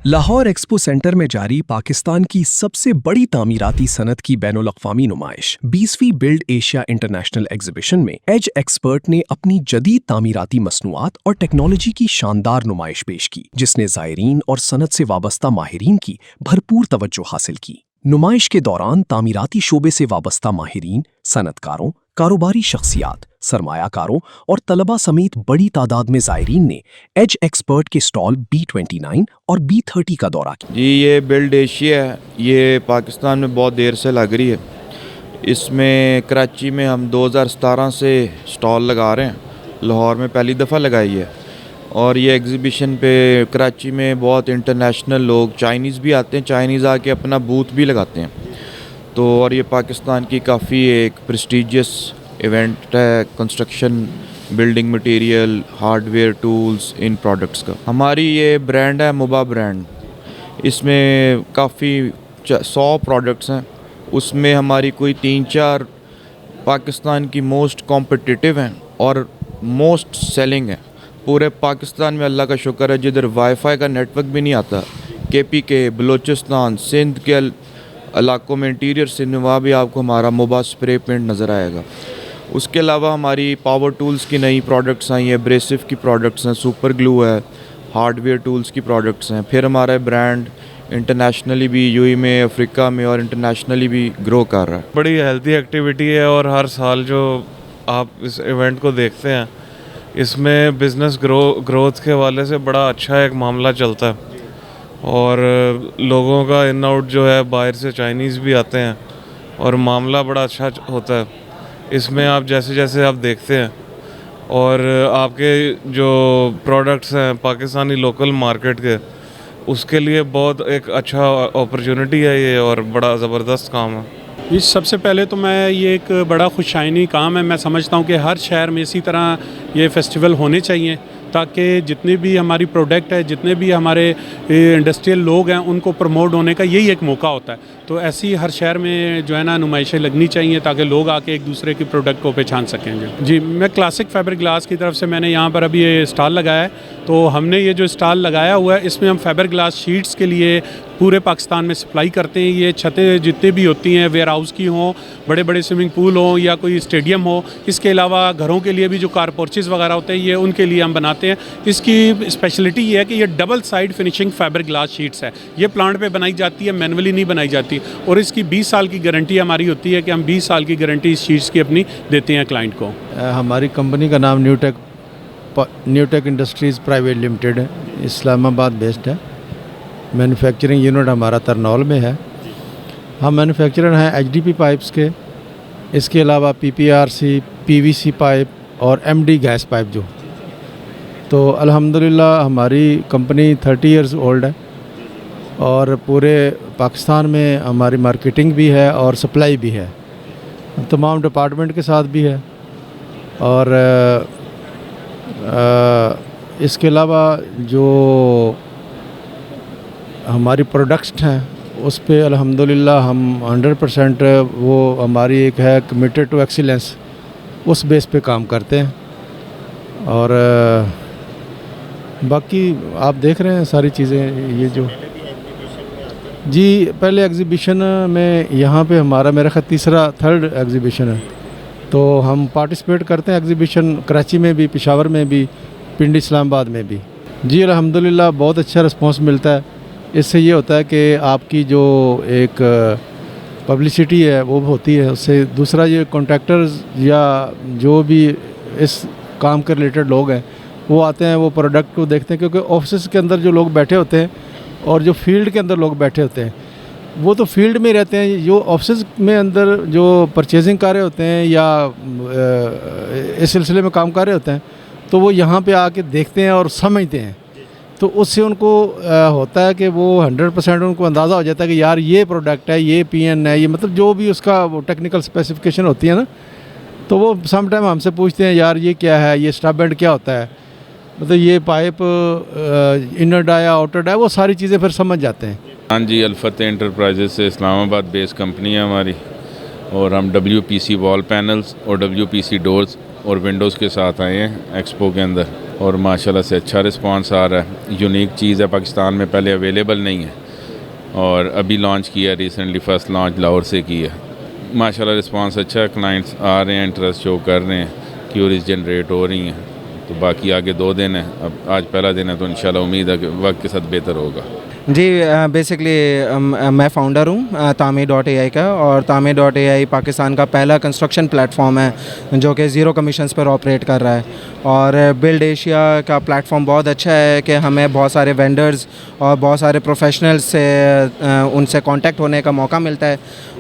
Lahore expo centre में जारी पाकिस्तान की सबसे बड़ी तामीराती सनत की बैनुल अक़वामी नुमाइश 20वीं बिल्ड एशिया इंटरनेशनल एग्जीबिशन में एज एक्सपर्ट ने अपनी जदीद तामीराती मसनूआत और टेक्नोलॉजी की शानदार नुमाइश पेश की, जिसने ज़ायरीन और सनत से वाबस्ता माहिरीन की भरपूर तवज्जो हासिल की। नुमाइश के दौरान तामीराती शोबे से वाबस्ता माहिरीन, सनतकारों, कारोबारी शख्सियात, सरमायाकारों और तलबा समेत बड़ी तादाद में ज़ायरीन ने एज एक्सपर्ट के स्टॉल B29 और B30 का दौरा किया। जी, ये बिल्ड एशिया है, ये पाकिस्तान में बहुत देर से लग रही है। इसमें कराची में हम 2017 से स्टॉल लगा रहे हैं, लाहौर में पहली दफ़ा लगाई है। और ये एग्ज़िबिशन पे कराची में बहुत इंटरनेशनल लोग, चाइनीज़ भी आते हैं, चाइनीज़ आके अपना बूथ भी लगाते हैं। तो और ये पाकिस्तान की काफ़ी एक प्रेस्टीजियस इवेंट है construction, building material, hardware, tools, इन प्रोडक्ट्स का। हमारी ये ब्रांड है मुबा ब्रांड। इसमें काफ़ी 100 प्रोडक्ट्स हैं, उसमें हमारी कोई 3-4 पाकिस्तान की मोस्ट कॉम्पिटिटिव हैं और मोस्ट सेलिंग है। पूरे पाकिस्तान में अल्लाह का शुक्र है, जिधर वाईफाई का नेटवर्क भी नहीं आता, KPK, बलूचिस्तान, सिंध के इलाकों में, इंटीरियर सिंध में, वहाँ भी आपको हमारा मुबा स्प्रे पेंट नज़र आएगा। उसके अलावा हमारी पावर टूल्स की नई प्रोडक्ट्स आई हैं, एब्रेसिव की प्रोडक्ट्स हैं, सुपर ग्लू है, हार्डवेयर टूल्स की प्रोडक्ट्स हैं। फिर हमारा ब्रांड इंटरनेशनली भी UAE में, अफ्रीका में और इंटरनेशनली भी ग्रो कर रहा है। बड़ी हेल्दी एक्टिविटी है और हर साल जो आप इस इवेंट को देखते हैं, इसमें बिज़नेस ग्रोथ के हवाले से बड़ा अच्छा एक मामला चलता है और लोगों का इन आउट जो है, बाहर से चाइनीज़ भी आते हैं और मामला बड़ा अच्छा होता है। इसमें आप जैसे जैसे आप देखते हैं और आपके जो प्रोडक्ट्स हैं पाकिस्तानी लोकल मार्केट के, उसके लिए बहुत एक अच्छा अपॉर्चुनिटी है ये और बड़ा ज़बरदस्त काम है। इस सबसे पहले तो मैं ये एक बड़ा खुशाइनी काम है। मैं समझता हूँ कि हर शहर में इसी तरह ये फेस्टिवल होने चाहिए, ताकि जितने भी हमारी प्रोडक्ट है, जितने भी हमारे इंडस्ट्रियल लोग हैं, उनको प्रमोट होने का यही एक मौका होता है। तो ऐसी हर शहर में जो है ना नुमाइशें लगनी चाहिए, ताकि लोग आके एक दूसरे की प्रोडक्ट को पहचान सकेंगे। जी, मैं क्लासिक फैब्रिक ग्लास की तरफ से मैंने यहाँ पर अभी ये स्टॉल लगाया है। तो हमने ये जो स्टॉल लगाया हुआ है, इसमें हम फैब्रिक ग्लास शीट्स के लिए पूरे पाकिस्तान में सप्लाई करते हैं। ये छतें जितनी भी होती हैं, वेयर हाउस की हों, बड़े बड़े स्विमिंग पूल हों या कोई स्टेडियम हो, इसके अलावा घरों के लिए भी जो कार पोर्चेज़ वगैरह होते हैं, ये उनके लिए हम बनाते हैं। इसकी स्पेशलिटी ये है कि ये double side finishing fabric glass sheets है। ये प्लांट पे बनाई जाती है, मैनुअली नहीं बनाई जाती। और इसकी 20 साल की गारंटी हमारी होती है कि हम 20 साल की गारंटी इस शीट्स की अपनी देते हैं क्लाइंट को। हमारी कंपनी का नाम न्यूटेक इंडस्ट्रीज़ प्राइवेट लिमिटेड है, इस्लामाबाद बेस्ड है। मैन्युफैक्चरिंग यूनिट हमारा तरनौल में है। हम मैन्युफैक्चरर हैं HDP पाइप्स के, इसके अलावा PPRC, PVC पाइप और MD गैस पाइप जो। तो अल्हम्दुलिल्लाह हमारी कंपनी 30 इयर्स ओल्ड है और पूरे पाकिस्तान में हमारी मार्केटिंग भी है और सप्लाई भी है, तमाम डिपार्टमेंट के साथ भी है। और इसके अलावा जो हमारी प्रोडक्ट्स हैं, उस पे अल्हम्दुलिल्लाह हम 100% वो हमारी एक है कमिटेड टू एक्सीलेंस, उस बेस पे काम करते हैं। और बाकी आप देख रहे हैं सारी चीज़ें ये जो। जी, पहले एग्ज़िबिशन में यहाँ पे हमारा मेरा ख़्याल थर्ड एग्ज़िबिशन है। तो हम पार्टिसिपेट करते हैं एग्ज़िबिशन कराची में भी, पेशावर में भी, पिंडी इस्लामाबाद में भी। जी अल्हम्दुलिल्लाह बहुत अच्छा रिस्पांस मिलता है। इससे ये होता है कि आपकी जो एक पब्लिसिटी है वो होती है, उससे दूसरा ये कॉन्ट्रैक्टर्स या जो भी इस काम के रिलेटेड लोग हैं वो आते हैं, वो प्रोडक्ट को देखते हैं। क्योंकि ऑफिस के अंदर जो लोग बैठे होते हैं और जो फील्ड के अंदर लोग बैठे होते हैं, वो तो फील्ड में रहते हैं। जो ऑफिस में अंदर जो परचेजिंग कर रहे होते हैं या इस सिलसिले में काम कर रहे होते हैं, तो वो यहाँ पे आके देखते हैं और समझते हैं। तो उससे उनको होता है कि वो 100% उनको अंदाज़ा हो जाता है कि यार ये प्रोडक्ट है, ये PN है, ये मतलब जो भी उसका वो टेक्निकल स्पेसिफिकेशन होती है ना, तो वो सम टाइम हमसे पूछते हैं यार ये क्या है, ये स्टब एंड क्या होता है, मतलब ये pipe inner die outer die, वो सारी चीज़ें फिर समझ जाते हैं। हाँ जी, अल्फतेह एंटरप्राइजेज से इस्लामाबाद बेस्ड कंपनी है हमारी और हम WPC वॉल पैनल्स और WPC डोर्स और विंडोज़ के साथ आए हैं एक्सपो के अंदर। और माशाल्लाह से अच्छा रिस्पांस आ रहा है। यूनिक चीज़ है, पाकिस्तान में पहले अवेलेबल नहीं है और अभी लॉन्च किया रिसेंटली, फर्स्ट लॉन्च लाहौर से किया। माशाल्लाह रिस्पांस अच्छा है, क्लाइंट्स आ रहे हैं, इंटरेस्ट शो कर रहे हैं, क्यूरीज जनरेट हो रही हैं। तो बाकी आगे 2 दिन है, अब आज पहला दिन है तो इंशाल्लाह उम्मीद है कि वक्त के साथ बेहतर होगा। जी बेसिकली मैं फ़ाउंडर हूँ तामी.ai का, और तामी.ai पाकिस्तान का पहला कंस्ट्रक्शन प्लेटफॉर्म है जो कि ज़ीरो कमीशंस पर ऑपरेट कर रहा है। और बिल्ड एशिया का प्लेटफॉर्म बहुत अच्छा है कि हमें बहुत सारे वेंडर्स और बहुत सारे प्रोफेशनल्स से उनसे कांटेक्ट होने का मौका मिलता है।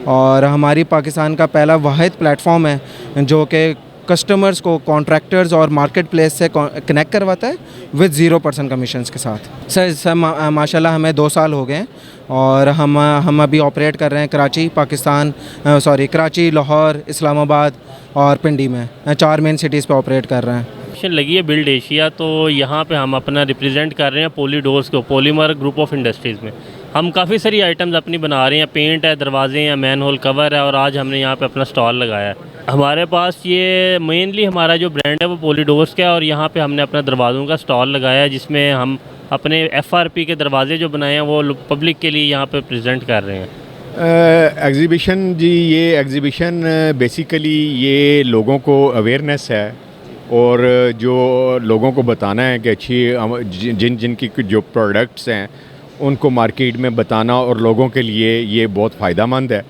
और हमारी पाकिस्तान का पहला वाहिद प्लेटफॉर्म है जो कि कस्टमर्स को कॉन्ट्रैक्टर्स और मार्केट प्लेस से कनेक्ट करवाता है विद 0% कमीशंस के साथ। सर माशाल्लाह हमें 2 साल हो गए हैं और हम अभी ऑपरेट कर रहे हैं कराची कराची, लाहौर, इस्लामाबाद और पिंडी में 4 मेन सिटीज़ पे ऑपरेट कर रहे हैं। लगी है बिल्ड एशिया, तो यहाँ पे हम अपना रिप्रेजेंट कर रहे हैं पॉली डोर्स को, पॉलीमर ग्रुप ऑफ इंडस्ट्रीज़ में। हम काफ़ी सारी आइटम्स अपनी बना रहे हैं, पेंट है, दरवाजे हैं, मैन होल कवर है, और आज हमने यहाँ पे अपना स्टॉल लगाया है। हमारे पास ये मेनली हमारा जो ब्रांड है वो पॉली डोर्स का है, और यहाँ पे हमने अपना दरवाज़ों का स्टॉल लगाया है जिसमें हम अपने FRP के दरवाजे जो बनाए हैं वो पब्लिक के लिए यहाँ पे प्रेजेंट कर रहे हैं। एग्ज़िबिशन जी, ये एग्ज़िबिशन बेसिकली ये लोगों को अवेयरनेस है और जो लोगों को बताना है कि अच्छी जिनकी जो प्रोडक्ट्स हैं उनको मार्केट में बताना, और लोगों के लिए ये बहुत फ़ायदेमंद है।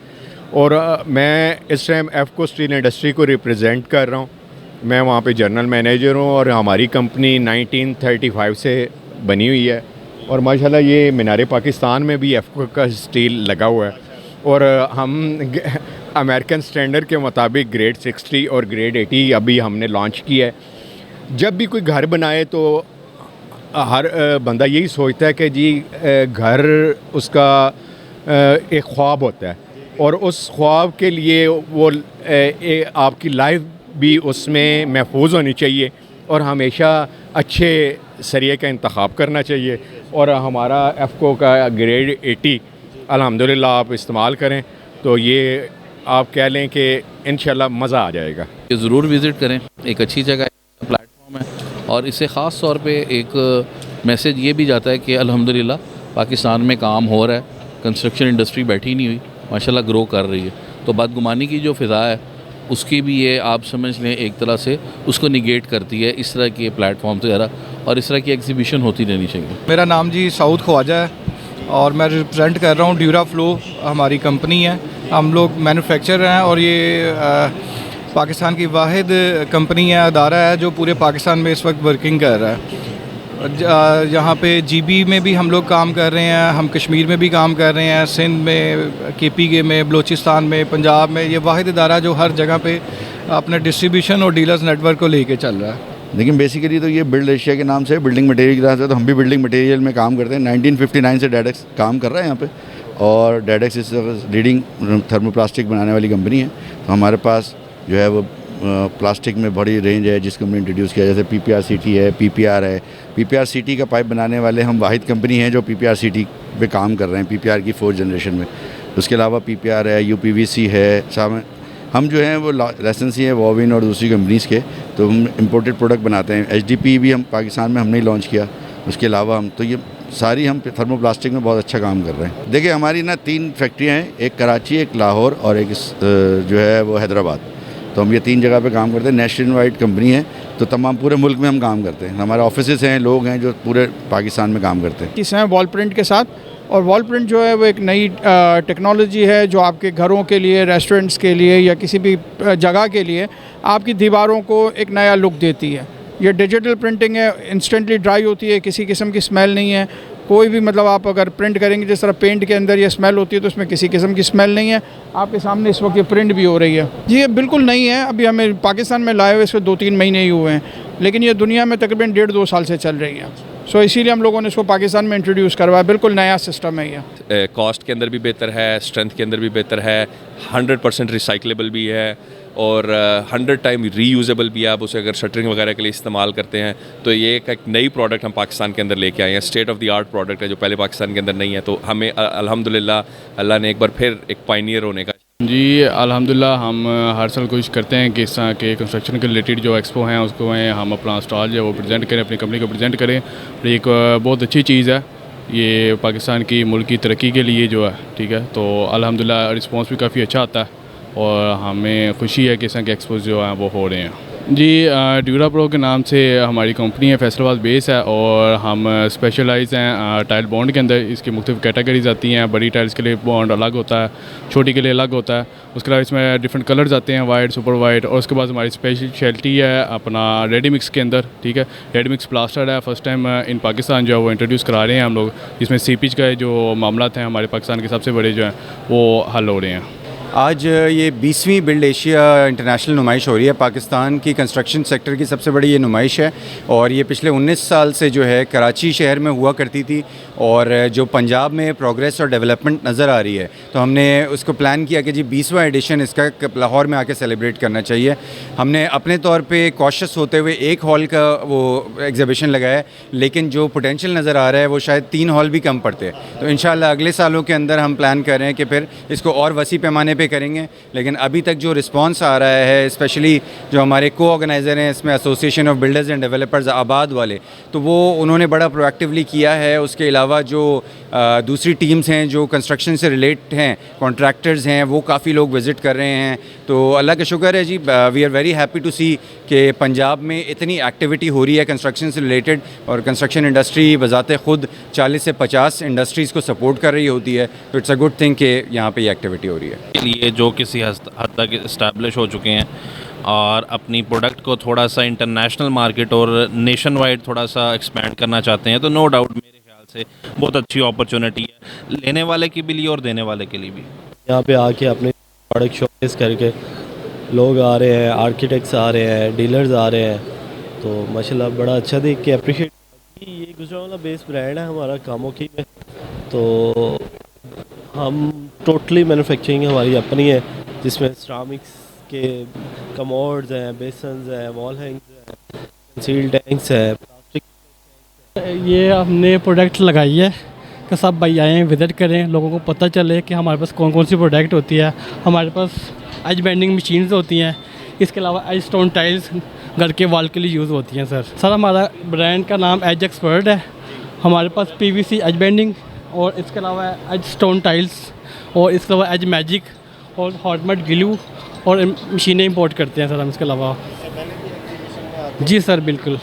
और मैं इस टाइम एफको स्टील इंडस्ट्री को रिप्रेजेंट कर रहा हूँ। मैं वहाँ पे जनरल मैनेजर हूँ और हमारी कंपनी 1935 से बनी हुई है, और माशाल्लाह ये मीनार पाकिस्तान में भी एफको का स्टील लगा हुआ है। और हम अमेरिकन स्टैंडर्ड के मुताबिक ग्रेड 60 और ग्रेड 80 अभी हमने लॉन्च किया है। जब भी कोई घर बनाए तो हर बंदा यही सोचता है कि जी घर उसका एक ख्वाब होता है, और उस ख्वाब के लिए वो आपकी लाइफ भी उसमें महफूज होनी चाहिए और हमेशा अच्छे सरिये का इंतखाब करना चाहिए। और हमारा एफको का ग्रेड 80 अल्हम्दुलिल्लाह आप इस्तेमाल करें तो ये आप कह लें कि इंशाल्लाह मज़ा आ जाएगा। ये ज़रूर विज़िट करें, एक अच्छी जगह प्लेटफॉर्म है, और इससे ख़ास तौर पे एक मैसेज ये भी जाता है कि अल्हम्दुलिल्लाह पाकिस्तान में काम हो रहा है, कंस्ट्रक्शन इंडस्ट्री बैठी नहीं हुई, माशाल्लाह ग्रो कर रही है। तो बदगुमानी की जो फ़िज़ा है उसकी भी ये आप समझ लें एक तरह से उसको निगेट करती है। इस तरह के प्लेटफॉर्म वगैरह और इस तरह की एग्जीबिशन होती रहनी चाहिए। मेरा नाम जी सऊद ख्वाजा है और मैं रिप्रेजेंट कर रहा हूँ ड्यूरा फ्लो, हमारी कंपनी है। हम लोग मैन्युफैक्चरर हैं और ये पाकिस्तान की वाहिद कंपनी है, अदारा है जो पूरे पाकिस्तान में इस वक्त वर्किंग कर रहा है। यहाँ पे GB में भी हम लोग काम कर रहे हैं, हम कश्मीर में भी काम कर रहे हैं, सिंध में, KPK में, बलूचिस्तान में, पंजाब में। ये वाहिद अदारा जो हर जगह पे अपने डिस्ट्रीब्यूशन और डीलर्स नेटवर्क को लेके चल रहा है। लेकिन बेसिकली तो ये बिल्ड एशिया के नाम से बिल्डिंग मटेरियल की तरह से, तो हम भी बिल्डिंग मटेरियल में काम करते हैं। 1959 से डेडेक्स काम कर रहा है यहाँ पे, और डेडेक्स इस लीडिंग थर्मोप्लास्टिक बनाने वाली कंपनी है। तो हमारे पास जो है वो प्लास्टिक में बड़ी रेंज है जिसको हमने इंट्रोड्यूस किया, जैसे PPRCT है, PPR है। PPRCT का पाइप बनाने वाले हम वाहिद कंपनी है जो PPRCT पे काम कर रहे हैं, PPR की 4th जनरेशन में। उसके अलावा PPR है, UPVC है। हम जो हैं वो लाइसेंसी है वॉविन और दूसरी कंपनीज़ के, तो हम इम्पोर्टेड प्रोडक्ट बनाते हैं। HDP भी हम पाकिस्तान में हमने ही लॉन्च किया। उसके अलावा हम तो ये सारी हम थर्मोप्लास्टिक में बहुत अच्छा काम कर रहे हैं। देखिए हमारी ना 3 फैक्ट्रियाँ हैं, एक कराची, एक लाहौर और एक जो है वो हैदराबाद। तो हम ये 3 जगह पे काम करते हैं। नेशनल वाइड कंपनी है, तो तमाम पूरे मुल्क में हम काम करते हैं। हमारे ऑफिसेस हैं, लोग हैं जो पूरे पाकिस्तान में काम करते हैं। इसमें वॉल प्रिंट के साथ, और वॉल प्रिंट जो है वो एक नई टेक्नोलॉजी है जो आपके घरों के लिए, रेस्टोरेंट्स के लिए या किसी भी जगह के लिए आपकी दीवारों को एक नया लुक देती है। ये डिजिटल प्रिंटिंग है, इंस्टेंटली ड्राई होती है, किसी किस्म की स्मेल नहीं है। कोई भी मतलब आप अगर प्रिंट करेंगे, जिस तरह पेंट के अंदर ये स्मेल होती है, तो उसमें किसी किस्म की स्मेल नहीं है। आपके सामने इस वक्त ये प्रिंट भी हो रही है जी, ये बिल्कुल नई है। अभी हमें पाकिस्तान में लाए हुए इसको 2-3 महीने ही हुए हैं, लेकिन ये दुनिया में तकरीबन 1.5-2 साल से चल रही है। सो इसीलिए हम लोगों ने इसको पाकिस्तान में इंट्रोड्यूस करवाया। बिल्कुल नया सिस्टम है ये। कॉस्ट के अंदर भी बेहतर है, स्ट्रेंथ के अंदर भी बेहतर है, 100% रिसाइकलेबल भी है और 100 टाइम रीयूजेबल भी है। आप उसे अगर शटरिंग वगैरह के लिए इस्तेमाल करते हैं तो ये एक नई प्रोडक्ट हम पाकिस्तान के अंदर लेके आए हैं। State of the art product है जो पहले पाकिस्तान के अंदर नहीं है। तो हमें अल्हम्दुलिल्लाह अल्लाह ने एक बार फिर एक पायनियर होने का जी अल्हम्दुलिल्लाह हम हर साल कोशिश करते हैं कि इस तरह के कंस्ट्रक्शन के रिलेटेड जो एक्सपो हैं उसको हम अपना स्टॉल जो है वो प्रेजेंट करें, अपनी कंपनी को प्रेजेंट करें। और एक बहुत अच्छी चीज़ है ये पाकिस्तान की मुल्क की तरक्की के लिए जो है, ठीक है। तो अल्हम्दुलिल्लाह रिस्पांस भी काफ़ी अच्छा आता है और हमें खुशी है कि इस तरह के एक्सपोज जो हैं वो हो रहे हैं। जी ड्यूरा प्रो के नाम से हमारी कंपनी है, फैसलाबाद बेस है और हम स्पेशलाइज हैं टाइल बॉन्ड के अंदर। इसकी मुख्तलिफ कैटेगरीज आती हैं, बड़ी टाइल्स के लिए बॉन्ड अलग होता है, छोटी के लिए अलग होता है। उसके अलावा इसमें डिफरेंट कलर्स आते हैं, वाइट, सुपर वाइट। और उसके बाद हमारी स्पेशलिटी है अपना रेडी मिक्स के अंदर, ठीक है। रेडी मिक्स प्लास्टर है, फर्स्ट टाइम इन पाकिस्तान जो है वो इंट्रोड्यूस करा रहे हैं हम लोग। इसमें सीपेज का जो मामला हैं हमारे पाकिस्तान के सबसे बड़े जो हैं वो हल हो रहे हैं। आज ये 20वीं बिल्ड एशिया इंटरनेशनल नुमाइश हो रही है। पाकिस्तान की कंस्ट्रक्शन सेक्टर की सबसे बड़ी ये नुमाइश है और ये पिछले 19 साल से जो है कराची शहर में हुआ करती थी और जो पंजाब में प्रोग्रेस और डेवलपमेंट नज़र आ रही है तो हमने उसको प्लान किया कि जी 20वां एडिशन इसका लाहौर में आके सेलिब्रेट करना चाहिए। हमने अपने तौर पे कॉशियस होते हुए एक हॉल का वो एग्जीबिशन लगाया है, लेकिन जो पोटेंशियल नज़र आ रहा है वो शायद 3 हॉल भी कम पड़ते हैं। तो इंशाल्लाह अगले सालों के अंदर हम प्लान कर रहे हैं कि फिर इसको और वसी पैमाने पे करेंगे। लेकिन अभी तक जो रिस्पांस आ रहा है, स्पेशली जो हमारे को ऑर्गेनाइज़र हैं इसमें association of builders and developers आबाद वाले, तो वो उन्होंने बड़ा प्रोएक्टिवली किया है। उसके अलावा जो दूसरी टीम्स हैं जो कंस्ट्रक्शन से रिलेट हैं, कॉन्ट्रैक्टर्स हैं, वो काफ़ी लोग विज़िट कर रहे हैं। तो अल्लाह का शुक्र है जी, we are very happy to see कि पंजाब में इतनी एक्टिविटी हो रही है कंस्ट्रक्शन से रिलेटेड। और कंस्ट्रक्शन इंडस्ट्री बज़ाते ख़ुद 40 से 50 इंडस्ट्रीज़ को सपोर्ट कर रही होती है। तो इट्स अ गुड थिंग कि यहाँ पे ये एक्टिविटी हो रही है। लिए जो किसी हद तक इस्टेब्लिश हो चुके हैं और अपनी प्रोडक्ट को थोड़ा सा इंटरनेशनल मार्केट और नेशन वाइड थोड़ा सा एक्सपेंड करना चाहते हैं, तो नो डाउट मेरे ख्याल से बहुत अच्छी अपॉर्चुनिटी है लेने वाले के लिए और देने वाले के लिए भी। यहाँ पे आके अपने प्रोडक्ट शोकेस करके लोग आ रहे हैं, आर्किटेक्ट्स आ रहे हैं, डीलर्स आ रहे हैं, तो माशाल्लाह बड़ा अच्छा देख के अप्रिशिएट। ये गुजरावाला बेस ब्रांड है हमारा कामोकी में, तो हम टोटली मैन्युफैक्चरिंग हमारी अपनी है जिसमें सिरामिक्स के कमोड्स हैं, बेसन्स हैं, वॉल हैंग्स हैं, कंसील टैंक्स हैं, प्लास्टिक। ये हमने प्रोडक्ट लगाई है कि सब भाई आएँ विज़िट करें, लोगों को पता चले कि हमारे पास कौन कौन सी प्रोडक्ट होती है। हमारे पास एज बेंडिंग मशीन्स होती हैं, इसके अलावा एज स्टोन टाइल्स घर के वॉल के लिए यूज़ होती हैं। सर हमारा ब्रांड का नाम एज एक्सपर्ट है। हमारे पास PVC एज बेंडिंग और इसके अलावा एज स्टोन टाइल्स और इसके अलावा एज मैजिक और हॉटमेट ग्लू और मशीनें इंपोर्ट करते हैं सर हम इसके अलावा। जी सर बिल्कुल,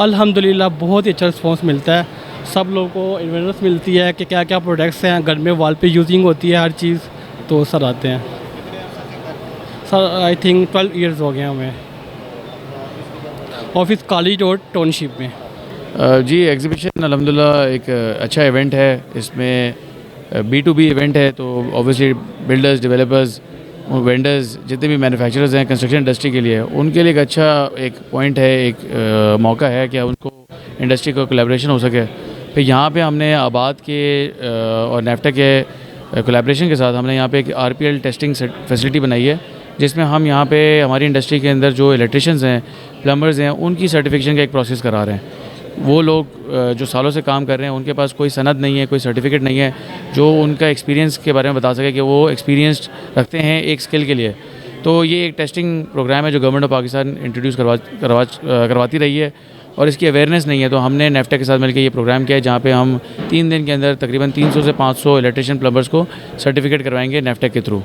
अल्हम्दुलिल्लाह बहुत ही अच्छा रिस्पॉन्स मिलता है। सब लोगों को अवेयरनेस मिलती है कि क्या क्या प्रोडक्ट्स हैं, घर में वॉल पे यूजिंग होती है हर चीज़, तो सर आते हैं। सर आई थिंक 12 ईयर्स हो गए हमें। ऑफिस कॉलेज रोड टाउनशिप में। जी एग्ज़िबिशन अल्हम्दुलिल्लाह एक अच्छा इवेंट है। इसमें B2B इवेंट है, तो ऑब्वियसली बिल्डर्स, डेवलपर्स, वेंडर्स, जितने भी मैन्युफैक्चरर्स हैं कंस्ट्रक्शन इंडस्ट्री के लिए, उनके लिए एक अच्छा एक पॉइंट है, एक मौका है कि उनको इंडस्ट्री को कोलैबोरेशन हो सके। फिर यहाँ पे हमने आबाद के और नेफ्टा के कोलैबोरेशन के साथ हमने यहाँ पे एक RPL टेस्टिंग फैसिलिटी बनाई है, जिसमें हम यहाँ पे हमारी इंडस्ट्री के अंदर जो इलेक्ट्रिशियंस हैं, प्लम्बर्स हैं, उनकी सर्टिफिकेशन का एक प्रोसेस करा रहे हैं। वो लोग जो सालों से काम कर रहे हैं, उनके पास कोई सनद नहीं है, कोई सर्टिफिकेट नहीं है जो उनका एक्सपीरियंस के बारे में बता सके कि वो एक्सपीरियंस रखते हैं एक स्किल के लिए। तो ये एक टेस्टिंग प्रोग्राम है जो गवर्नमेंट ऑफ पाकिस्तान इंट्रोड्यूस करवाती रही है और इसकी अवेयरनेस नहीं है। तो हमने नेफ्टा के साथ मिलकर ये प्रोग्राम किया है, जहाँ पे हम 3 दिन के अंदर तकरीबन 300 से 500 इलेक्ट्रिशियन प्लम्बर्स को सर्टिफिकेट करवाएंगे नेफ्टा के थ्रू।